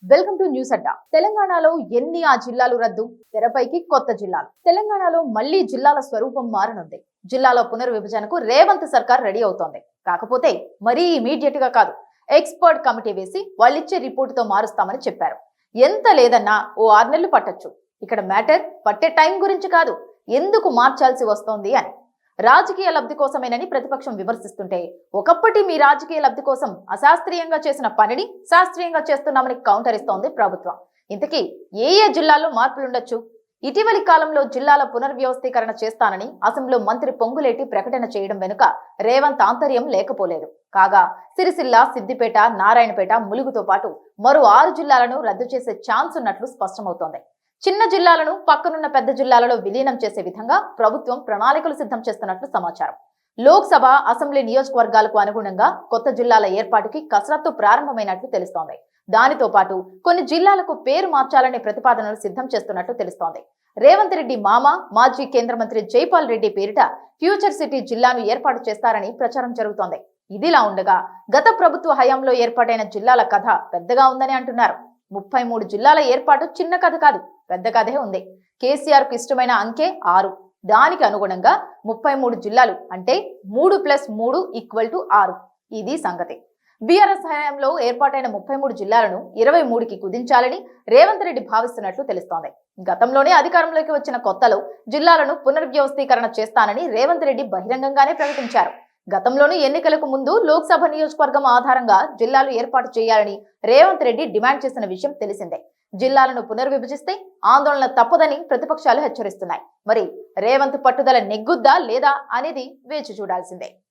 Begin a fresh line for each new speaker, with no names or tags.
Welcome to news అడ్డా. తెలంగాణలో ఎన్ని జిల్లాలు రద్దు, తెరపైకి కొత్త జిల్లాలు. తెలంగాణలో మళ్లీ జిల్లాల స్వరూపం మారనుంది. జిల్లాల పునర్విభజనకు రేవంత్ సర్కార్ రెడీ అవుతోంది. కాకపోతే మరీ ఇమీడియట్ గా కాదు, ఎక్స్పర్ట్ కమిటీ వేసి వాళ్ళిచ్చే రిపోర్ట్ తో మారుస్తామని చెప్పారు. ఎంత లేదన్నా ఓ 6 నెలలు పట్టొచ్చు. ఇక్కడ మ్యాటర్ పట్టే టైం గురించి కాదు, ఎందుకు మార్చాల్సి వస్తోంది అని. రాజకీయ లబ్ధి కోసమేనని ప్రతిపక్షం విమర్శిస్తుంటే, ఒకప్పటి మీ రాజకీయ లబ్ధి కోసం అశాస్త్రీయంగా చేసిన పనిని శాస్త్రీయంగా చేస్తున్నామని కౌంటర్ ఇస్తోంది ప్రభుత్వం. ఇంతకీ ఏ జిల్లాల్లో మార్పులుండొచ్చు? ఇటీవలి కాలంలో జిల్లాల పునర్వ్యవస్థీకరణ చేస్తానని అసెంబ్లీలో మంత్రి పొంగులేటి ప్రకటన చేయడం వెనుక రేవంత్ ఆంతర్యం లేకపోలేదు. కాగా సిరిసిల్ల, సిద్దిపేట, నారాయణపేట, ములుగుతో పాటు మరో 6 జిల్లాలను రద్దు చేసే ఛాన్స్ ఉన్నట్లు స్పష్టమవుతోంది. చిన్న జిల్లాలను పక్కనున్న పెద్ద జిల్లాలలో విలీనం చేసే విధంగా ప్రభుత్వం ప్రణాళికలు సిద్ధం చేస్తున్నట్లు సమాచారం. లోక్సభ, అసెంబ్లీ నియోజకవర్గాలకు అనుగుణంగా కొత్త జిల్లాల ఏర్పాటుకి కసరత్తు ప్రారంభమైనట్లు తెలుస్తోంది. దానితో పాటు కొన్ని జిల్లాలకు పేరు మార్చాలనే ప్రతిపాదనలు సిద్ధం చేస్తున్నట్లు తెలుస్తోంది. రేవంత్ రెడ్డి మామ, మాజీ కేంద్ర మంత్రి జైపాల్ రెడ్డి పేరిట ఫ్యూచర్ సిటీ జిల్లాను ఏర్పాటు చేస్తారని ప్రచారం జరుగుతోంది. ఇదిలా ఉండగా గత ప్రభుత్వ హయాంలో ఏర్పాటైన జిల్లాల కథ పెద్దగా ఉందని అంటున్నారు. 33 జిల్లాల ఏర్పాటు చిన్న కథ కాదు, పెద్ద కథే ఉంది. కేసీఆర్ కు ఇష్టమైన అంకె 6. దానికి అనుగుణంగా 33 జిల్లాలు అంటే 3+3 = 6. ఇది సంగతి. బీఆర్ఎస్ హయాంలో ఏర్పాటైన 33 జిల్లాలను 23కి కుదించాలని రేవంత్ రెడ్డి భావిస్తున్నట్లు తెలుస్తోంది. గతంలోనే అధికారంలోకి వచ్చిన కొత్తలో జిల్లాలను పునర్వ్యవస్థీకరణ చేస్తానని రేవంత్ రెడ్డి బహిరంగంగానే ప్రకటించారు. గతంలోనూ ఎన్నికలకు ముందు లోక్సభ నియోజకవర్గం ఆధారంగా జిల్లాలు ఏర్పాటు చేయాలని రేవంత్ రెడ్డి డిమాండ్ చేసిన విషయం తెలిసిందే. జిల్లాలను పునర్విభజిస్తే ఆందోళన తప్పదని ప్రతిపక్షాలు హెచ్చరిస్తున్నాయి. మరి రేవంత్ పట్టుదల నెగ్గుద్దా లేదా అనేది వేచి చూడాల్సిందే.